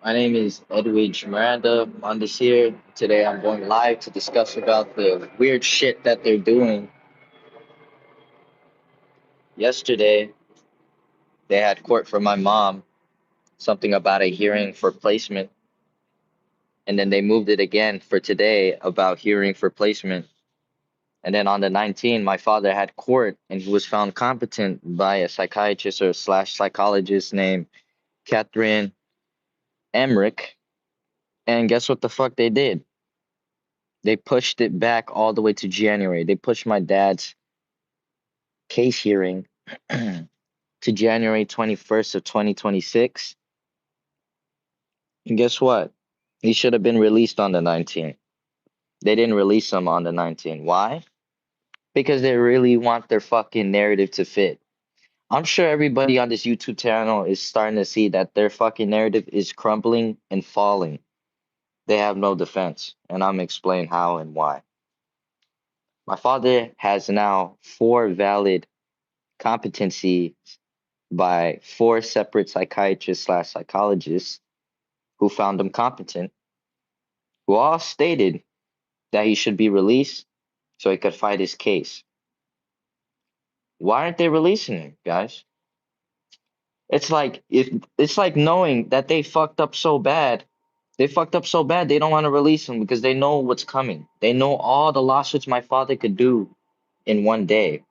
My name is Edwidge Miranda. On this here today, I'm going live to discuss about the weird shit that they're doing. Yesterday, they had court for my mom, something about a hearing for placement, and then they moved it again for today about hearing for placement. And then on the 19th, my father had court, and he was found competent by a psychiatrist or slash psychologist named Catherine Emmerich. And guess what the fuck they did? They pushed it back all the way to January. They pushed my dad's case hearing to January 21st of 2026. And guess what? He should have been released on the 19th. They didn't release him on the 19th. Why? Because they really want their fucking narrative to fit. I'm sure everybody on this YouTube channel is starting to see that their fucking narrative is crumbling and falling. They have no defense, and I'm explaining how and why. My father has now four valid competency by four separate psychiatrists slash psychologists who found him competent, who all stated that he should be released so he could fight his case. Why aren't they releasing him, guys? It's like knowing that they fucked up so bad. They fucked up so bad they don't want to release him because they know what's coming. They know all the lawsuits my father could do in one day.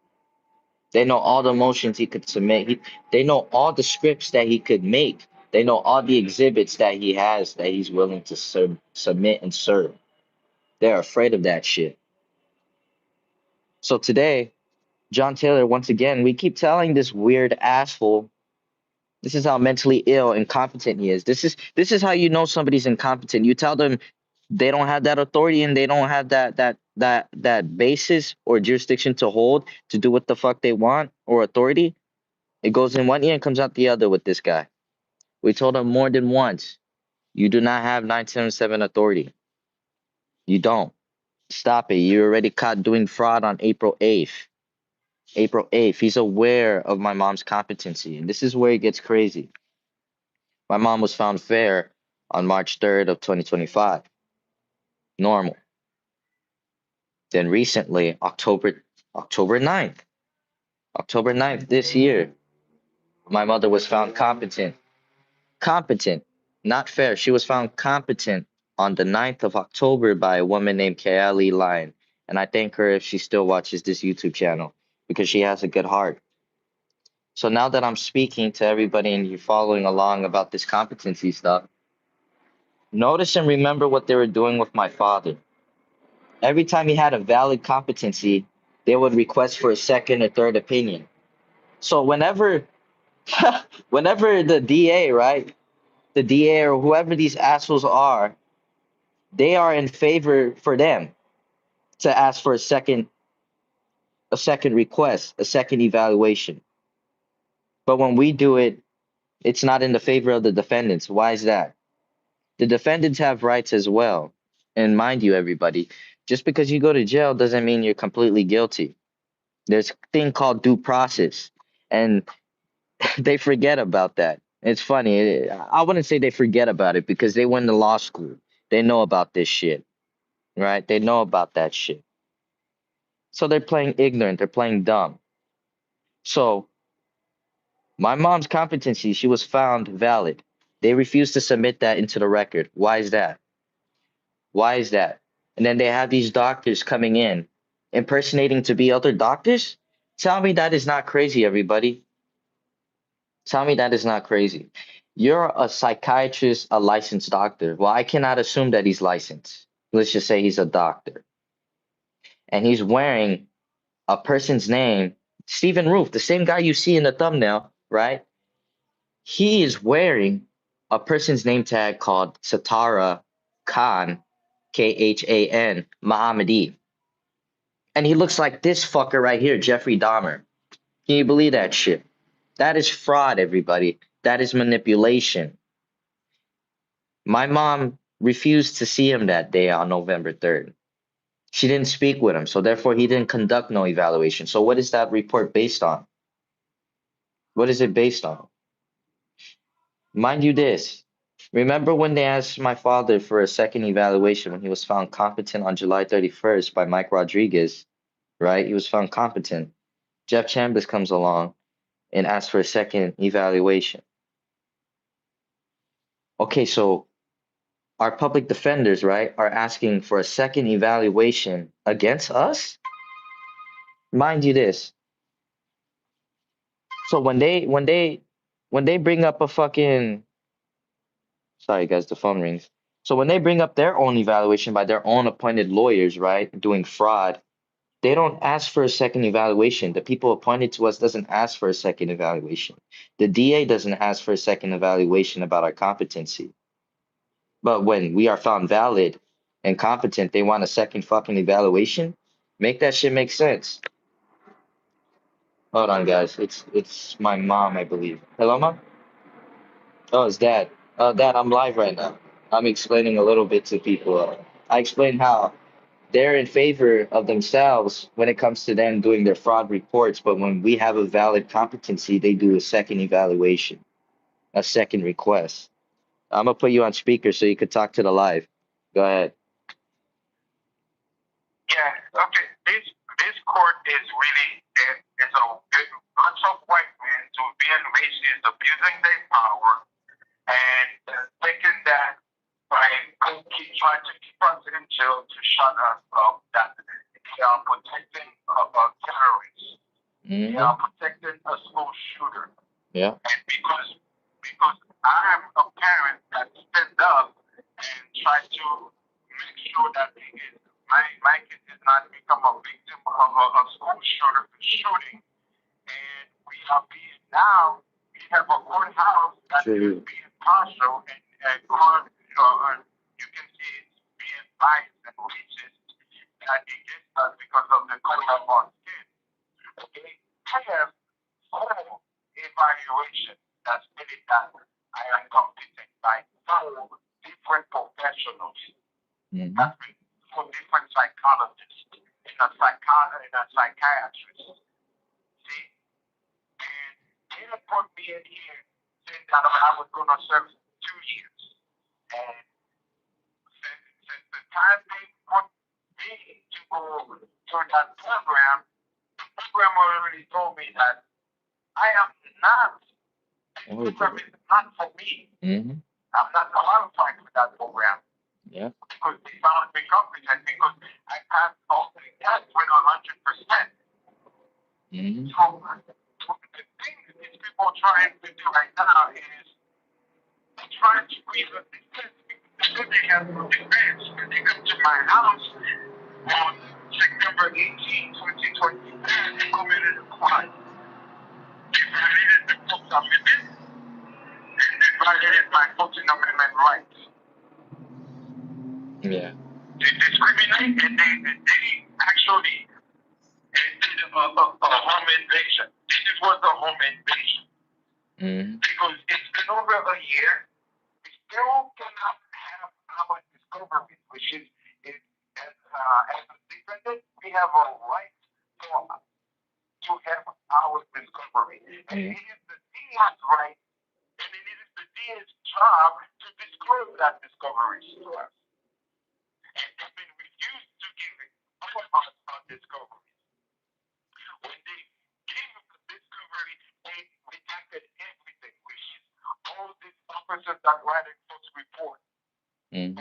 They know all the motions he could submit. They know all the scripts that he could make. They know all the exhibits that he has that he's willing to submit and serve. They're afraid of that shit. So today, John Taylor, once again, we keep telling this weird asshole, this is how mentally ill, incompetent he is. This is how you know somebody's incompetent. You tell them they don't have that authority and they don't have that basis or jurisdiction to hold to do what the fuck they want or authority. It goes in one ear and comes out the other with this guy. We told him more than once, you do not have 977 authority. You don't. Stop it. You're already caught doing fraud on April 8th. April 8th. He's aware of my mom's competency. And this is where it gets crazy. My mom was found fair on March 3rd of 2025. Normal. Then recently, October 9th. October 9th this year, my mother was found competent. Competent, not fair. She was found competent on the 9th of October by a woman named Kayali Lyon. And I thank her if she still watches this YouTube channel because she has a good heart. So now that I'm speaking to everybody and you're following along about this competency stuff, notice and remember what they were doing with my father. Every time he had a valid competency, they would request for a second or third opinion. So whenever the DA, right, the DA or whoever these assholes are, they are in favor for them to ask for a second request, a second evaluation. But when we do it, it's not in the favor of the defendants. Why is that? The defendants have rights as well. And mind you, everybody, just because you go to jail doesn't mean you're completely guilty. There's a thing called due process, and they forget about that. It's funny. I wouldn't say they forget about it because they went to law school. They know about this shit, right? They know about that shit. So they're playing ignorant. They're playing dumb. So my mom's competency, she was found valid. They refused to submit that into the record. Why is that? Why is that? And then they have these doctors coming in, impersonating to be other doctors? Tell me that is not crazy, everybody. Tell me that is not crazy. You're a psychiatrist, a licensed doctor. Well, I cannot assume that he's licensed. Let's just say he's a doctor. And he's wearing a person's name, Stephen Roof, the same guy you see in the thumbnail, right? He is wearing a person's name tag called Satara Khan, Khan, Mohammadi. And he looks like this fucker right here, Jeffrey Dahmer. Can you believe that shit? That is fraud, everybody. That is manipulation. My mom refused to see him that day on November 3rd. She didn't speak with him, so therefore he didn't conduct no evaluation. So what is that report based on? What is it based on? Mind you this. Remember when they asked my father for a second evaluation when he was found competent on July 31st by Mike Rodriguez, right? He was found competent. Jeff Chambers comes along and asks for a second evaluation. Okay, so our public defenders, right, are asking for a second evaluation against us? Mind you this. So when they bring up a fucking sorry guys, the phone rings. So when they bring up their own evaluation by their own appointed lawyers, right, doing fraud, they don't ask for a second evaluation. The people appointed to us doesn't ask for a second evaluation. The DA doesn't ask for a second evaluation about our competency. But when we are found valid and competent, they want a second fucking evaluation. Make that shit make sense. Hold on, guys. It's my mom, I believe. Hello, mom. Oh, it's dad. Dad, I'm live right now. I'm explaining a little bit to people. I explained how they're in favor of themselves when it comes to them doing their fraud reports, but when we have a valid competency, they do a second evaluation, a second request. I'm gonna put you on speaker so you could talk to the live. Go ahead. Yeah, okay. This court is really is a bunch of white men who being racist, abusing their power, and thinking that by trying to keep us in jail to shut us up, that they are protecting terrorists. They are protecting a school shooter. Yeah. And because I'm a parent that stand up and try to make sure that my kid does not become a victim of a school shooting. And we are being now, we have a courthouse that is being partial and you can see it's being biased and racist against us because of the color of our skin. Okay? I have four evaluations that stated that I am competent by four different professionals. That's been four different psychologists and a psychiatrist. See? And they had put me in here saying that I was going to serve 2 years. And since the time they put me to go through that program, the program already told me that I am not, the program is not for me. I'm not qualified for that program. Yeah. Because they found me competent because I passed all the tests with 100%. So the thing these people are trying to do right now is they're trying to squeeze us defense because they have no defense. When they come to my house on September 18, 2023, they committed a crime. They violated the Fourth Amendment and they violated my 14th Amendment rights. Yeah. They discriminate and they actually did a home invasion. This was a home invasion. Because it's been over a year, we still cannot have our discovery, which is as a defendant, we have a right to have our discovery. And it is the DA's right, and it is the DA's job to disclose that discovery to us. And they've been refused to give it all of us our discoveries. When they gave us the discovery, they redacted everything, which is all these officers that write a false report.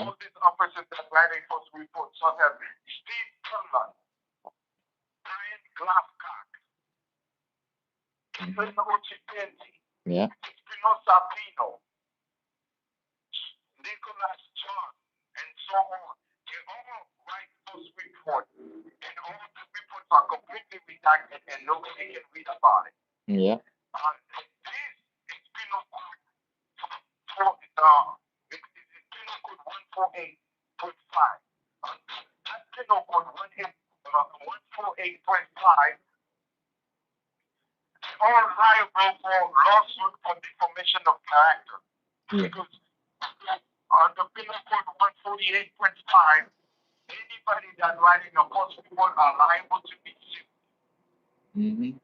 All these officers that write a false report, such as Steve Conlon, Brian Glasscock, Competency, Espinosa Pino, Nicholas John, and so on. They all write false reports, and all the reports are completely redacted, and nobody can read about it. Yeah. This is Penal Code it's Penal Code 148.5. That Penal Code 148.5 are liable for lawsuit for defamation of character. Because under Penal Code 148.5, anybody that writing a false report are liable to be sued. And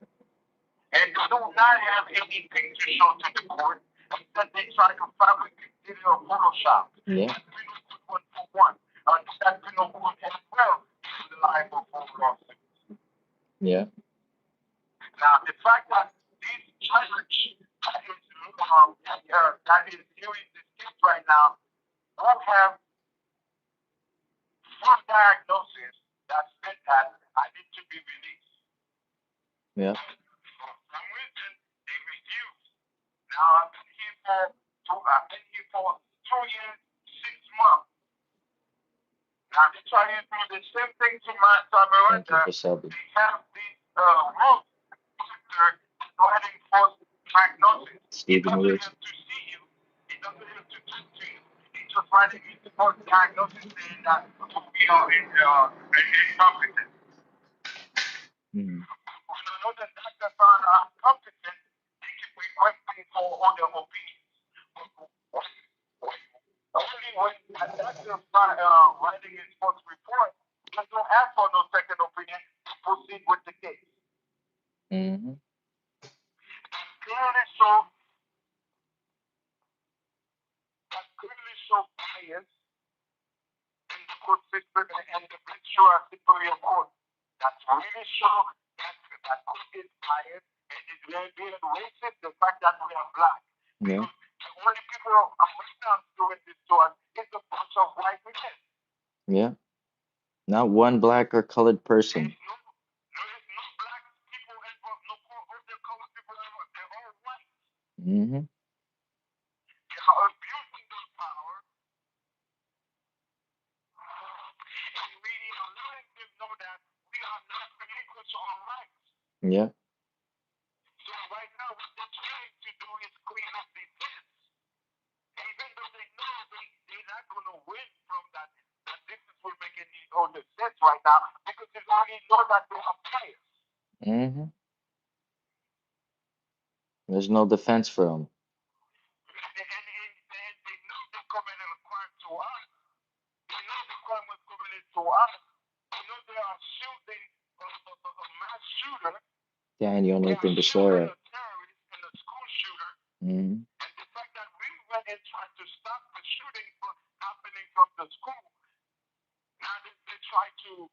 they do not have anything to show to the court, except they try to fabricate video of Photoshop. Yeah. That penal code 141. That penal code as well is liable for lawsuit. Yeah. Now, the fact that this judge that is viewing this case right now will have full diagnosis that said that I need to be released. Yeah. For some reason, they refused. Now I've been here for 2 years, 6 months. Now they try to do the same thing to my Thank you Miranda. for subbing. They have these rules after providing false diagnosis. He Stephen doesn't Lewis. have to see you. He doesn't have to talk to you. He's just writing his false diagnosis saying that we are incompetent. Mm. When another doctor found out competent, they keep requesting for other opinions. Only when a doctor writing his first report, they don't ask for no second opinion to proceed with the case. Mm-hmm. Clearly show bias in the court system and the Ventura Superior Court. That's really show that court is biased and is very being racist, the fact that we are black. Yeah. The only people right now doing this to us is a bunch of white men. Yeah. Not one black or colored person. There's no black people involved, no other colored people involved. They're all white. Mm-hmm. They are abusing their power. And we are letting them know that we are not relinquish our rights. Yeah. So right now, what they're trying to do is clean up the fence. Even though they know they're not going to win from that this is will make any other sense right now because they already know that they are biased. Mm-hmm. There's no defense for them. And they know they committed a crime to us. They know the crime was committed to us. They know they are shooting a mass shooter. Yeah, and you They only are think to shooting share it. a terrorist and a school shooter. Mm-hmm. And the fact that we went and tried to stop the shooting from happening from the school, now they try to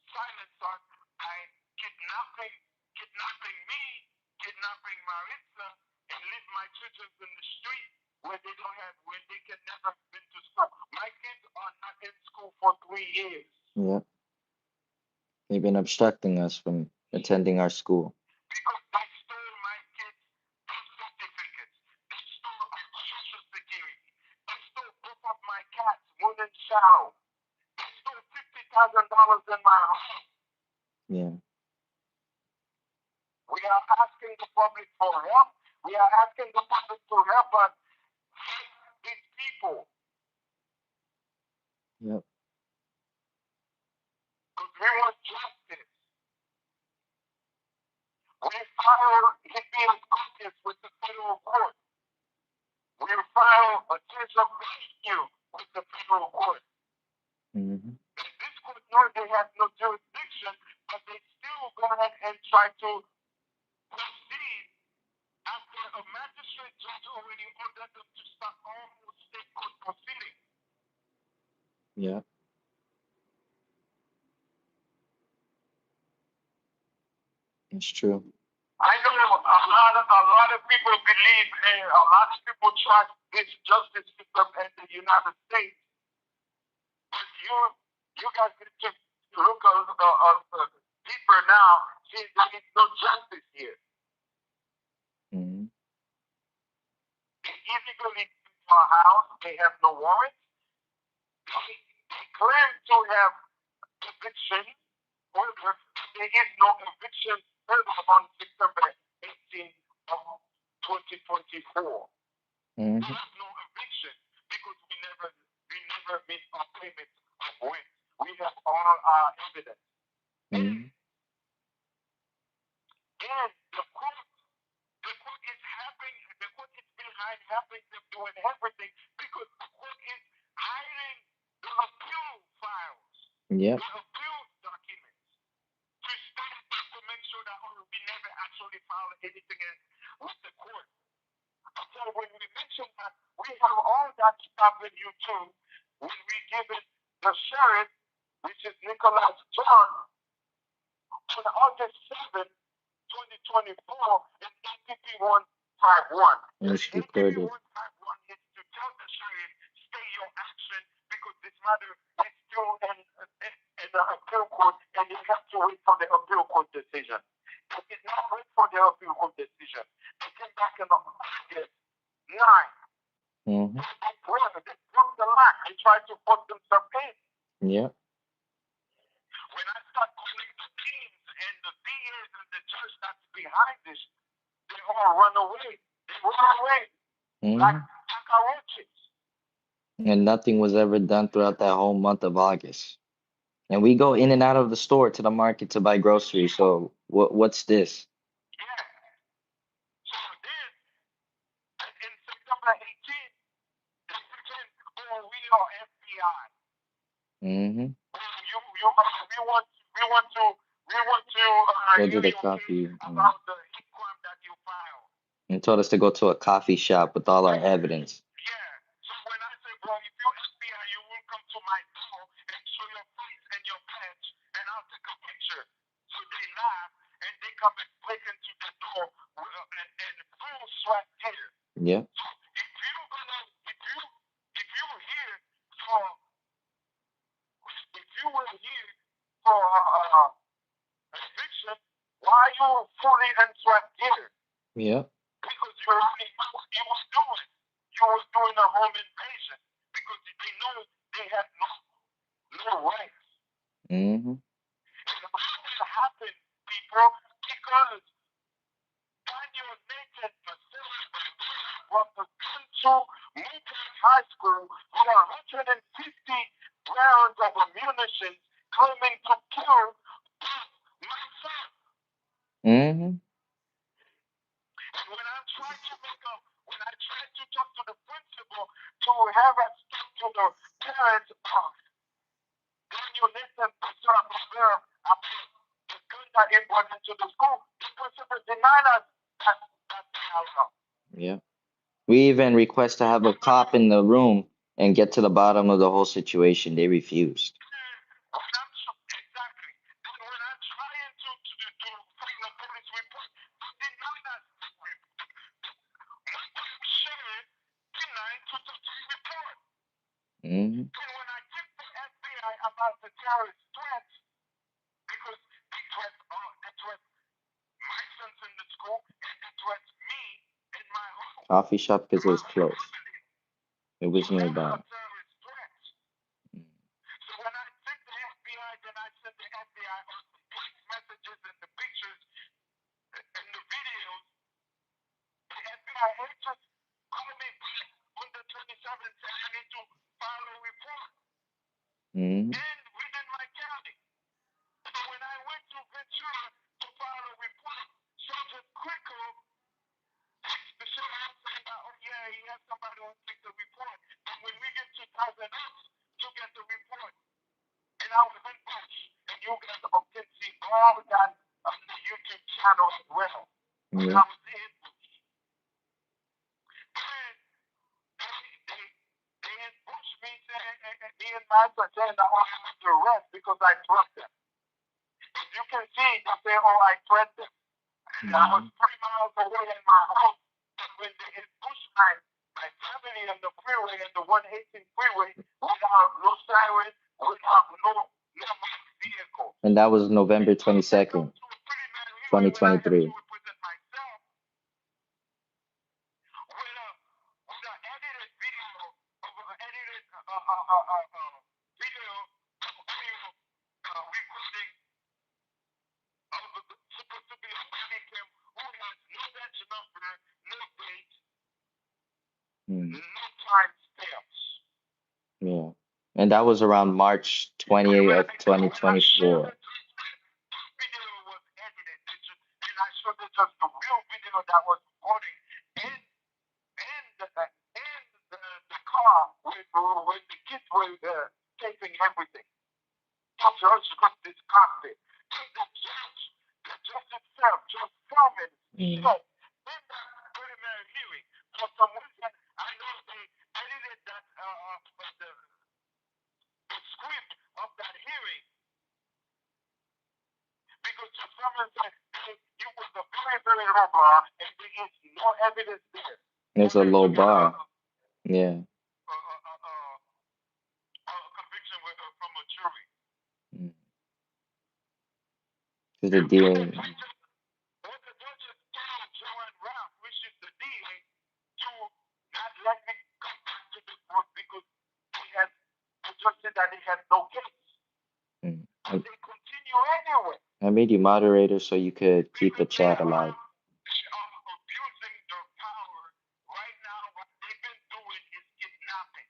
silence us by kidnapping me, kidnapping Marissa, and leave my children in the street where they can never been to school. My kids are not in school for 3 years. Yeah. They've been obstructing us from attending our school. Because they stole my kids' birth certificates. They stole our social security. They stole both of my cats, Moon and Shadow. They stole $50,000 in my home. Yeah. We are asking the public for help. We are asking the public to help us fight these people. Yep. Because we want justice. We filed habeas corpus with the federal court. We filed a case of rescue with the federal court. Mm-hmm. This court knows they have no jurisdiction, but they still go ahead and try to proceed after a magistrate judge already ordered them to stop all state court proceedings. Yeah. It's true. I know a lot of people believe and a lot of people trust this justice system in the United States. But you guys need to look deeper now. See, there is no justice here. Mm-hmm. They illegally into our house. They have no warrant. They claim to have eviction order. There is no eviction order on September 18th of 2024. Mm-hmm. There is no eviction because we never made our payment of rent. We have all our evidence. Mm-hmm. And the court is behind helping them doing everything because the court is hiding the appeal files, Yep. the appeal documents to study to make sure that we never actually filed anything with the court. So when we mention that, we have all that stuff in YouTube. When we give it the sheriff, which is Nicholas John, on August 7th, 2024, in APP 151. It's APP recorded. 151 is to tell the sheriff, stay your action because this matter is still in the appeal court and you have to wait for the appeal court decision. They did not wait for the appeal court decision. They came back in August 9th. Mm-hmm. They broke the line. They tried to put themselves in. Yeah. When I start calling the teams and the DAs and the judge that's behind this, they all run away. They run away like cockroaches. And nothing was ever done throughout that whole month of August. And we go in and out of the store to the market to buy groceries. So what's this? Yeah. So then, in September 18th, they pretend, oh, we are FBI. Mm-hmm. We want to Go hear to the your coffee. case about the hate crime that you filed. And told us to go to a coffee shop with all our evidence. Yeah. So when I say, bro, if you're FBI, you will come to my door and show your face and your badge, and I'll take a picture. So they laugh and they come and break into the door and full sweat gear. Yeah. So if you were here for eviction, why are you fully in sweat gear? Yeah. Because you was doing a home invasion because they know they have no rights. Mm-hmm. And all that happened, people, because Daniel Nathan was the to Newton High School with 150 rounds of ammunition claiming to kill my son. Mm-hmm. And when I tried to talk to the principal to have us talk to the parents of Daniel Nathan about the gun that he brought into the school, the principal denied us that dialogue. Yeah. We even request to have a cop in the room and get to the bottom of the whole situation. They refused. Exactly. And when I'm trying to find a police report, they deny that sheriff denied to report. Mm-hmm. And when I give the FBI about the terrorist threats, because they threat my sons in the school and they threat me in my home. Coffee shop because it was close. It was nearby. Terrorist threats. So when I send the FBI, then I send the FBI text messages and the pictures and the videos. The FBI agents call me back on the 27th and I need to file a report. Mm-hmm. And within my county. So when I went to Ventura to file a report, Sergeant Quickle texted the sheriff saying, oh yeah, he has somebody who takes the report. And when we get 2,000 apps to get the report, and I was in Bush, and you guys can see all that on the YouTube channel as well. When I was in Bush. And they ambushed me and me and my son saying that I have to arrest because I threatened them. As you can see, they say, oh, I threatened them. And I was 3 miles away in my house. And when they ambushed my family on the freeway, and the 118 freeway, without no siren, without no vehicle. And that was November 22nd, 2023. No time stamps. Yeah. And that was around March 28th of 2024. Video was edited, and I showed it just the real video that was recording in the car when the kids were taping everything. The judge got this cockpit. And the judge itself just filming. So in that preliminary hearing, for some it was a very, very low bar, and there is no evidence there It's for a them to low get bar. Yeah. a conviction from a jury. Because the What DA. the judges told Joanne Ralph, which is the DA, to not let me come back to the court because he has the judge said that he has no case. Mm. But they continue anyway. I made you moderator so you could keep the Because they chat are alive. abusing their power. Right now, what they've been doing is kidnapping.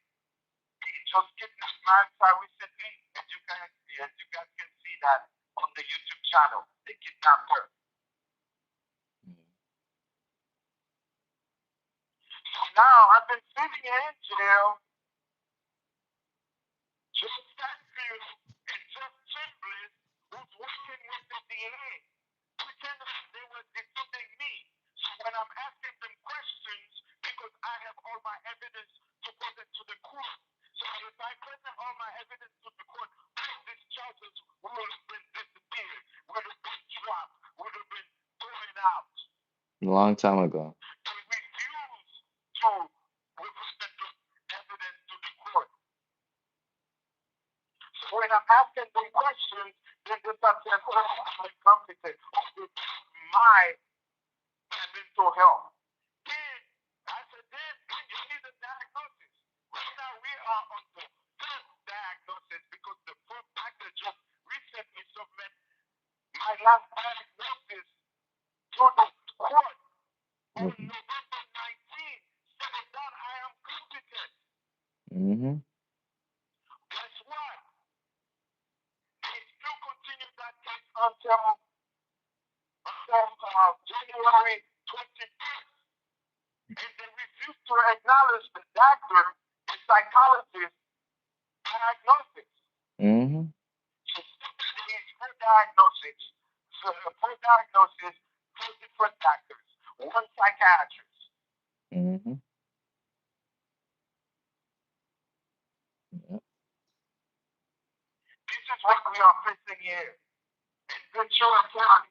They just kidnapped Martha recently, and you guys can see that on the YouTube channel. They kidnapped her. So now I've been sitting in jail. Just Statfield and just Chambliss, who's working with the DA, pretending that they were defending me. So when I'm asking them questions, because I have all my evidence to present to the court. So if I present all my evidence to the court, all these charges would have been disappeared, would have been dropped, would have been thrown out. A long time ago. They refuse to represent the evidence to the court. So when I'm asking them questions, then they start saying, oh, I'm incompetent. Oh, my mental health. Then I said, then you need a diagnosis. Right now we are on the first diagnosis because the first doctor just recently submitted my last diagnosis to the court on November 19th, saying that I am competent. Guess what? They still continue that case until January 21st. And they refuse to acknowledge the doctor, the psychologist diagnosis. So somebody is for diagnosis, two different doctors, one psychiatrist. This is what we are facing here in Ventura County.